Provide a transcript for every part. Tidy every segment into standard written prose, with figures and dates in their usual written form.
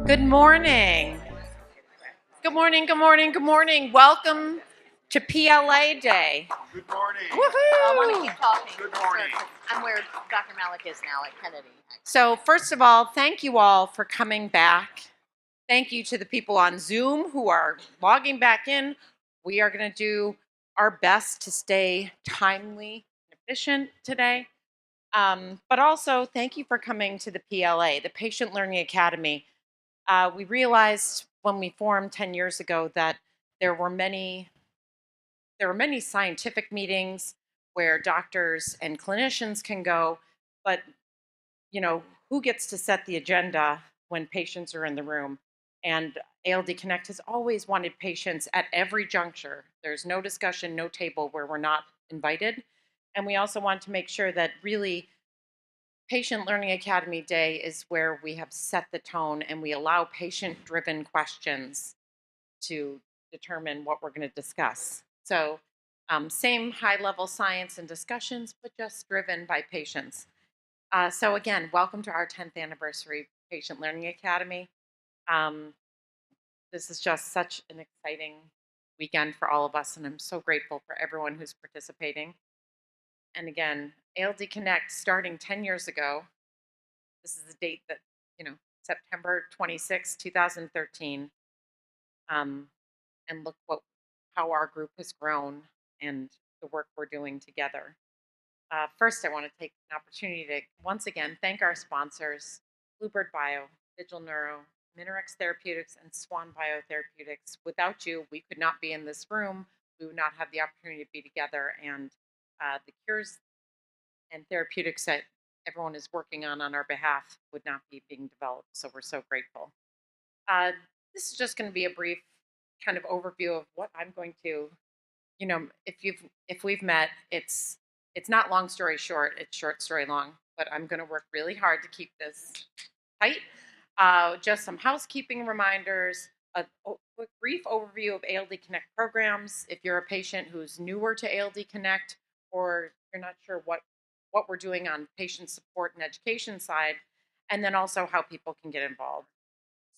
Good morning. Good morning, good morning, good morning. Welcome to PLA Day. Good morning. I want to Woohoo! keep talking. Good morning. Sure, 'cause I'm where Dr. Malik is now at Kennedy. So, first of all, thank you all for coming back. Thank you to the people on Zoom who are logging back in. We are going to do our best to stay timely and efficient today. But also, thank you for coming to the PLA, the Patient Learning Academy. We realized when we formed 10 years ago that there were many scientific meetings where doctors and clinicians can go, but who gets to set the agenda when patients are in the room? And ALD Connect has always wanted patients at every juncture. There's no discussion, no table where we're not invited. And we also want to make sure that really Patient Learning Academy Day is where we have set the tone and we allow patient-driven questions to determine what we're going to discuss. So same high-level science and discussions, but just driven by patients. So again, welcome to our 10th anniversary Patient Learning Academy. This is just such an exciting weekend for all of us, and I'm so grateful for everyone who's participating. And again, ALD Connect starting 10 years ago. This is the date that, September 26, 2013. And look how our group has grown and the work we're doing together. First, I want to take an opportunity to once again thank our sponsors, Bluebird Bio, Vigil Neuro, Minerex Therapeutics, and Swan Biotherapeutics. Without you, we could not be in this room. We would not have the opportunity to be together, and the cures and therapeutics that everyone is working on our behalf would not be being developed. So we're so grateful. This is just going to be a brief kind of overview of what I'm going to, if we've met, it's not long story short, it's short story long, but I'm going to work really hard to keep this tight. Just some housekeeping reminders, a quick brief overview of ALD Connect programs. If you're a patient who's newer to ALD Connect or you're not sure what we're doing on patient support and education side, and then also how people can get involved.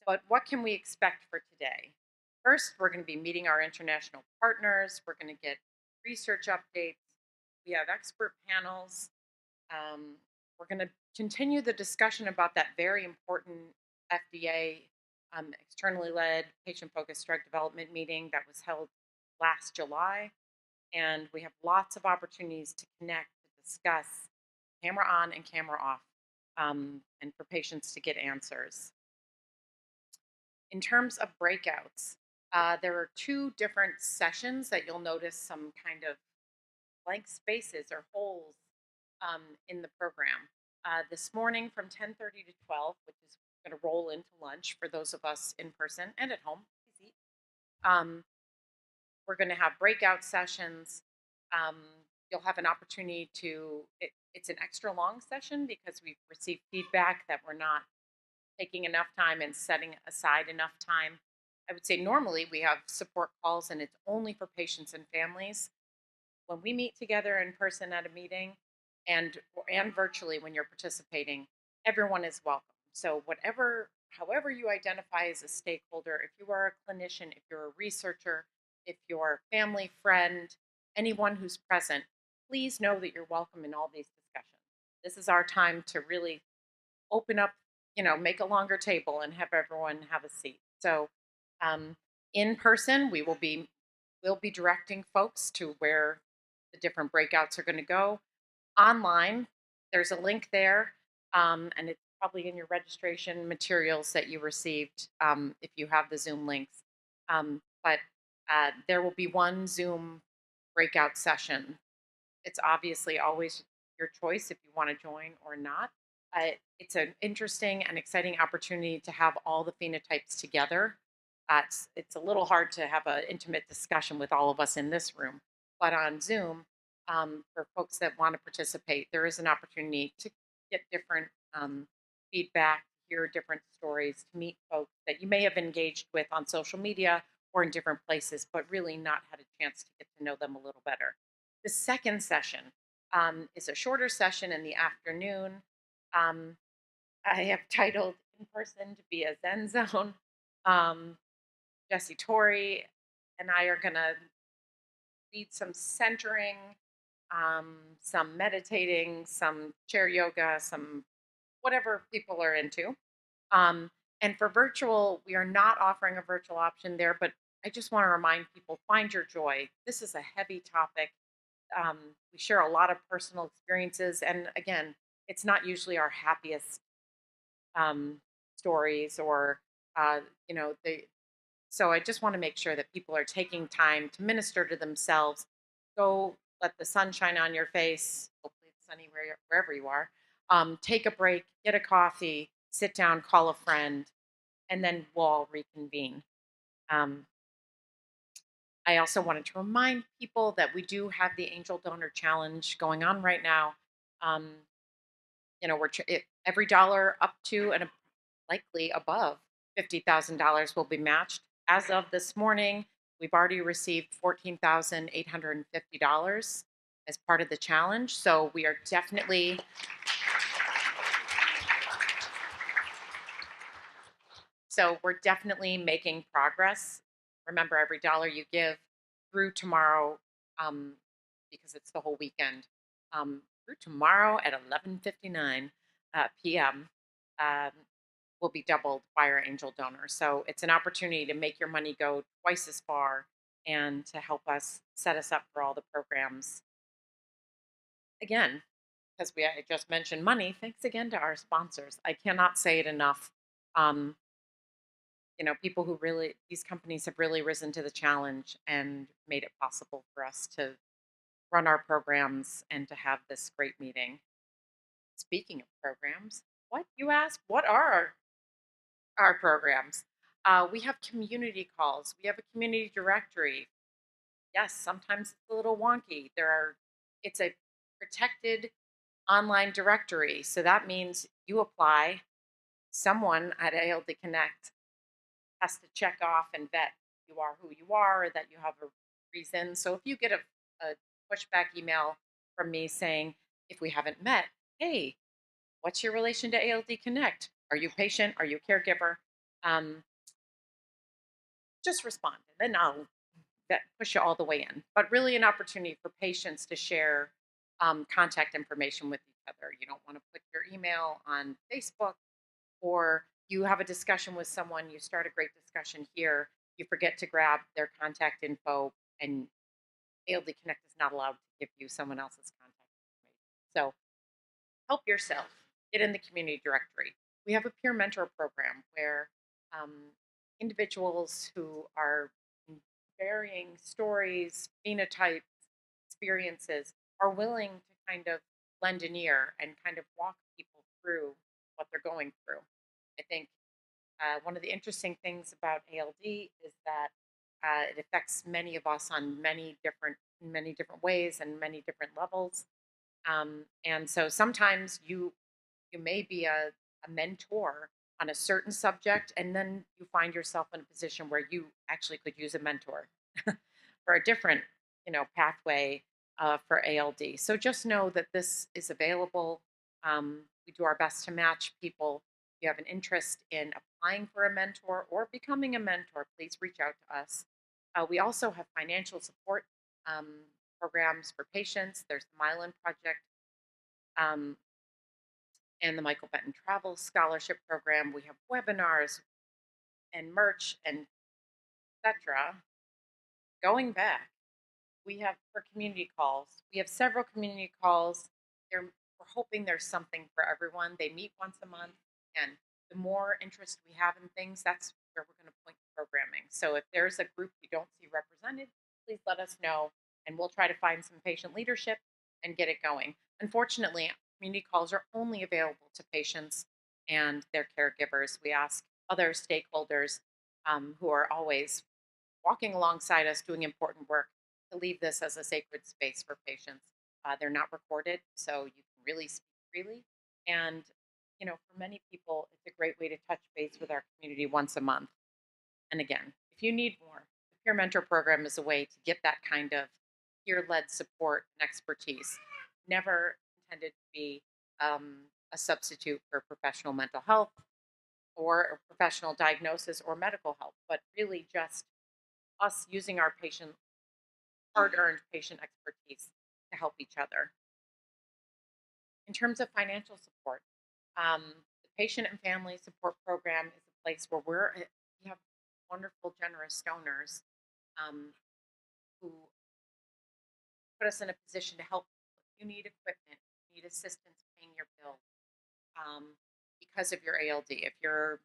But what can we expect for today? First, we're going to be meeting our international partners. We're going to get research updates. We have expert panels. We're going to continue the discussion about that very important FDA externally led patient-focused drug development meeting that was held last July. And we have lots of opportunities to connect, to discuss, camera on and camera off, and for patients to get answers. In terms of breakouts, there are two different sessions that you'll notice some kind of blank spaces or holes in the program. This morning from 10:30 to 12, which is going to roll into lunch for those of us in person and at home. We're going to have breakout sessions. You'll have an opportunity to, it's an extra long session because we've received feedback that we're not taking enough time and setting aside enough time. I would say normally we have support calls and it's only for patients and families. When we meet together in person at a meeting and virtually when you're participating, everyone is welcome. So however you identify as a stakeholder, if you are a clinician, if you're a researcher, if you're a family friend, anyone who's present, please know that you're welcome in all these discussions. This is our time to really open up, make a longer table and have everyone have a seat. So in person, we'll be directing folks to where the different breakouts are going to go. Online, there's a link there, and it's probably in your registration materials that you received if you have the Zoom links. But there will be one Zoom breakout session. It's obviously always your choice if you want to join or not. It's an interesting and exciting opportunity to have all the phenotypes together. It's a little hard to have an intimate discussion with all of us in this room, but on Zoom, for folks that want to participate, there is an opportunity to get different feedback, hear different stories, to meet folks that you may have engaged with on social media or in different places, but really not had a chance to get to know them a little better. The second session is a shorter session in the afternoon. I have titled in person to be a Zen zone. Um, Jesse Torrey and I are going to lead some centering, some meditating, some chair yoga, some whatever people are into. Um, and for virtual, we are not offering a virtual option there, but I just want to remind people, find your joy. This is a heavy topic. Um, we share a lot of personal experiences. And again, it's not usually our happiest um, stories or, uh, you know, they, so I just want to make sure that people are taking time to minister to themselves. Go let the sun shine on your face. Hopefully it's sunny wherever you are. Take a break, get a coffee, sit down, call a friend, and then we'll all reconvene. Um, I also wanted to remind people that we do have the Angel Donor Challenge going on right now. Um, every dollar up to and likely above $50,000 will be matched. As of this morning, we've already received $14,850 as part of the challenge. So we're definitely making progress. Remember, every dollar you give through tomorrow, um, because it's the whole weekend, through tomorrow at 11:59 p.m. Um, will be doubled by our angel donor. So it's an opportunity to make your money go twice as far and to help us set us up for all the programs. Again, because I just mentioned money, thanks again to our sponsors. I cannot say it enough. Um, people who really, these companies have really risen to the challenge and made it possible for us to run our programs and to have this great meeting. Speaking of programs, what you ask, what are our programs? We have community calls. We have a community directory. Yes, sometimes it's a little wonky. It's a protected online directory. So that means you apply, someone at ALD Connect has to check off and vet you are who you are, or that you have a reason. So if you get a pushback email from me saying, if we haven't met, hey, what's your relation to ALD Connect? Are you patient? Are you a caregiver? Um, just respond, and then I'll push you all the way in. But really, an opportunity for patients to share contact information with each other. You don't want to put your email on Facebook, or you have a discussion with someone, you start a great discussion here, you forget to grab their contact info, and ALD Connect is not allowed to give you someone else's contact information. So help yourself. Get in the community directory. We have a peer mentor program where um, individuals who are varying stories, phenotypes, experiences are willing to kind of lend an ear and kind of walk people through what they're going through. I think one of the interesting things about ALD is that it affects many of us on many different ways and many different levels. And so sometimes you may be a mentor on a certain subject, and then you find yourself in a position where you actually could use a mentor for a different, pathway for ALD. So just know that this is available. We do our best to match people. If you have an interest in applying for a mentor or becoming a mentor, please reach out to us. We also have financial support um, programs for patients. There's the Mylan Project, um, and the Michael Benton Travel Scholarship Program. We have webinars and merch and etc. Going back, we have for community calls. We have several community calls. We're hoping there's something for everyone. They meet once a month, and the more interest we have in things, that's where we're going to point the programming. So if there's a group you don't see represented, please let us know, and we'll try to find some patient leadership and get it going. Unfortunately, community calls are only available to patients and their caregivers. We ask other stakeholders who are always walking alongside us doing important work to leave this as a sacred space for patients. They're not recorded, so you can really speak freely. And, for many people, it's a great way to touch base with our community once a month. And again, if you need more, the Peer Mentor Program is a way to get that kind of peer led support and expertise. Never intended to be a substitute for professional mental health or a professional diagnosis or medical help, but really just us using our hard-earned patient expertise to help each other. In terms of financial support, the Patient and Family Support Program is a place where we have wonderful, generous donors um, who put us in a position to help. If you need equipment, need assistance paying your bills because of your ALD. If you're,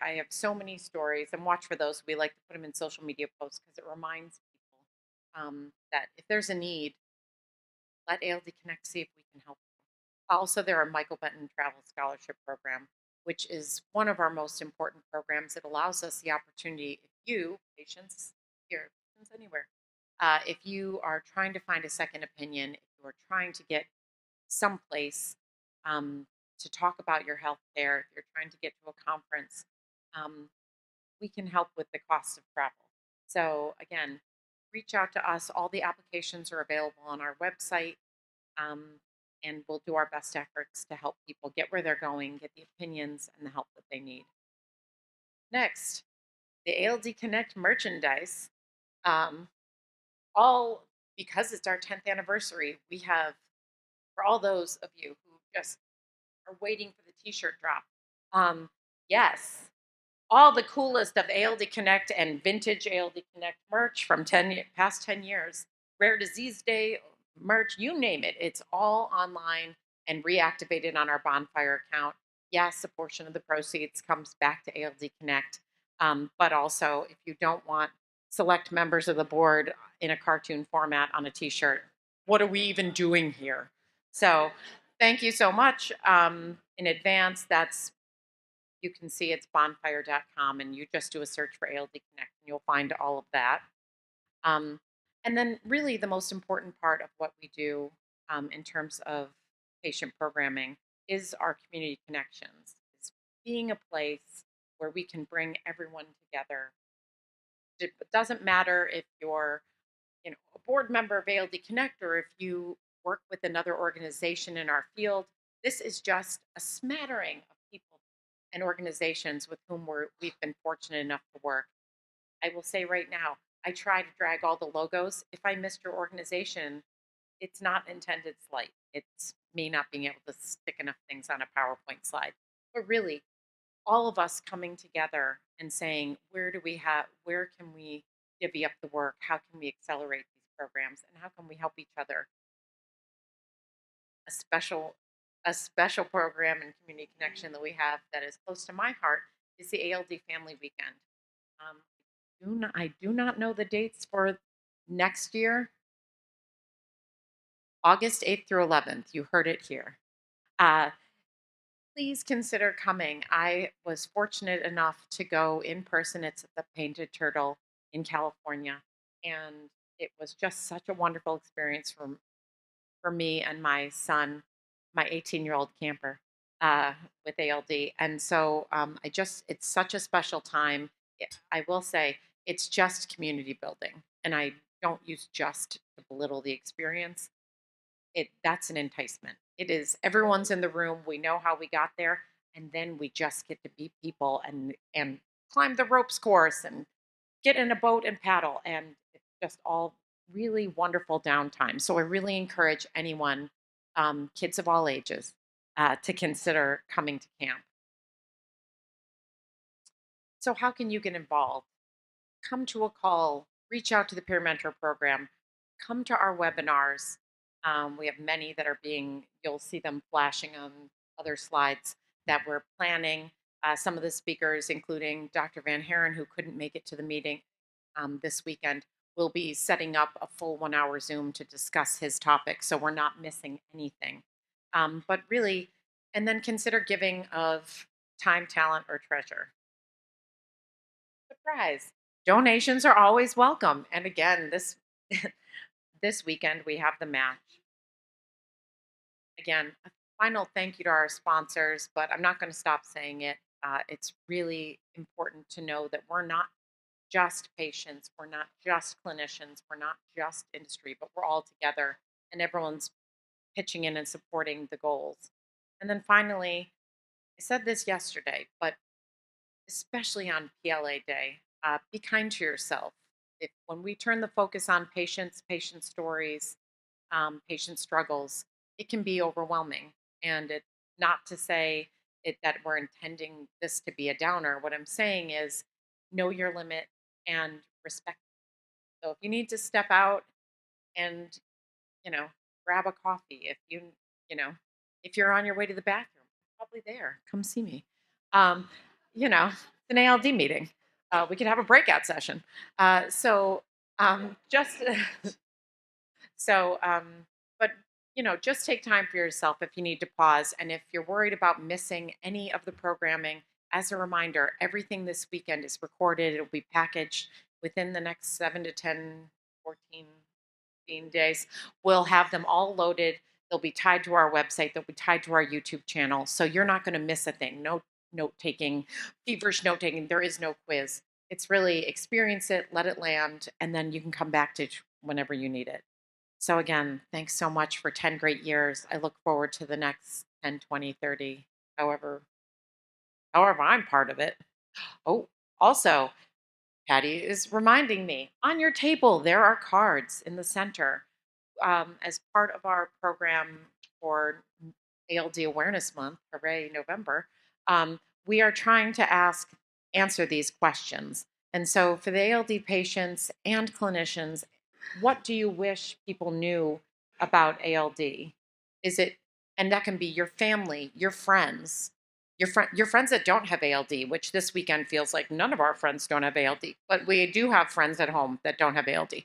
I have so many stories, and watch for those. We like to put them in social media posts because it reminds people that if there's a need, let ALD Connect see if we can help. Also, there are Michael Benton Travel Scholarship Program, which is one of our most important programs. It allows us the opportunity, if you, patients here, patients anywhere, if you are trying to find a second opinion, if you are trying to get someplace to talk about your health care, if you're trying to get to a conference, um, we can help with the cost of travel. So, again, reach out to us. All the applications are available on our website. Um, and we'll do our best efforts to help people get where they're going, get the opinions and the help that they need. Next, the ALD Connect merchandise. Um, all because it's our 10th anniversary, we have, for all those of you who just are waiting for the t-shirt drop, yes, all the coolest of ALD Connect and vintage ALD Connect merch from past 10 years, Rare Disease Day merch, you name it. It's all online and reactivated on our Bonfire account. Yes, a portion of the proceeds comes back to ALD Connect, but also if you don't want select members of the board in a cartoon format on a t-shirt, what are we even doing here? So thank you so much in advance. You can see it's bonfire.com, and you just do a search for ALD Connect and you'll find all of that. Um, and then, really, the most important part of what we do in terms of patient programming is our community connections. It's being a place where we can bring everyone together. It doesn't matter if you're, a board member of ALD Connect or if you work with another organization in our field. This is just a smattering of people and organizations with whom we've been fortunate enough to work. I will say right now, I try to drag all the logos. If I missed your organization, it's not intended slight. It's me not being able to stick enough things on a PowerPoint slide. But really, all of us coming together and saying, where can we divvy up the work? How can we accelerate these programs? And how can we help each other? A special a special program and community connection that we have that is close to my heart is the ALD Family Weekend. I do not know the dates for next year. August 8th through 11th. You heard it here. Uh, please consider coming. I was fortunate enough to go in person. It's at the Painted Turtle in California. And it was just such a wonderful experience for me and my son, my 18-year-old camper with ALD. And so it's such a special time. I will say it's just community building. And I don't use just to belittle the experience. That's an enticement. It is everyone's in the room. We know how we got there. And then we just get to be people and climb the ropes course and get in a boat and paddle. And it's just all really wonderful downtime. So I really encourage anyone, kids of all ages, to consider coming to camp. So, how can you get involved? Come to a call, reach out to the Peer Mentor Program, come to our webinars. We have many that you'll see them flashing on other slides that we're planning. Some of the speakers, including Dr. Van Haren, who couldn't make it to the meeting this weekend, will be setting up a full 1 hour Zoom to discuss his topic. So we're not missing anything. But really, and then consider giving of time, talent, or treasure. Surprise. Donations are always welcome. And again, this this weekend we have the match. Again, a final thank you to our sponsors, but I'm not going to stop saying it. It's really important to know that we're not just patients, we're not just clinicians, we're not just industry, but we're all together and everyone's pitching in and supporting the goals. And then finally, said this yesterday, but especially on PLA Day, be kind to yourself. When we turn the focus on patients, patient stories, patient struggles, it can be overwhelming. And it not to say that we're intending this to be a downer. What I'm saying is know your limit and respect. So if you need to step out and grab a coffee, you know if you're on your way to the bathroom, probably there. Come see me. Um, it's an ALD meeting. We could have a breakout session. Just so, but just take time for yourself if you need to pause. And if you're worried about missing any of the programming, as a reminder, everything this weekend is recorded. It'll be packaged within the next 7 to 10, 14, 15 days. We'll have them all loaded. They'll be tied to our website. They'll be tied to our YouTube channel. So you're not going to miss a thing. No note taking, feverish note taking. There is no quiz. It's really experience it, let it land, and then you can come back to whenever you need it. So again, thanks so much for 10 great years. I look forward to the next 10, 20, 30, however, however I'm part of it. Oh, also, Patty is reminding me on your table, there are cards in the center. As part of our program for ALD Awareness Month, hooray, November, we are trying to answer these questions. And so for the ALD patients and clinicians, what do you wish people knew about ALD? Is it, and that can be your family, your friends, your friends that don't have ALD, which this weekend feels like none of our friends don't have ALD, but we do have friends at home that don't have ALD.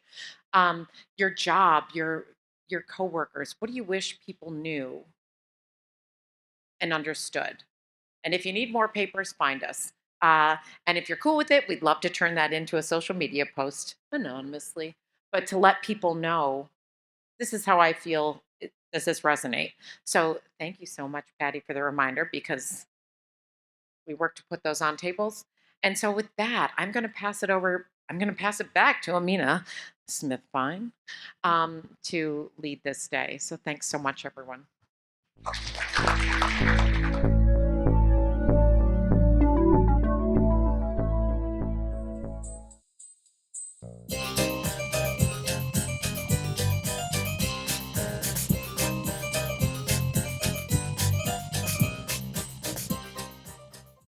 Your job, your coworkers. What do you wish people knew and understood? And if you need more papers, find us. And if you're cool with it, we'd love to turn that into a social media post anonymously, but to let people know this is how I feel. Does this resonate? So thank you so much, Patty, for the reminder because we work to put those on tables. And so with that, I'm going to pass it over. I'm going to pass it back to Amina Smith Fine to lead this day. So thanks so much, everyone.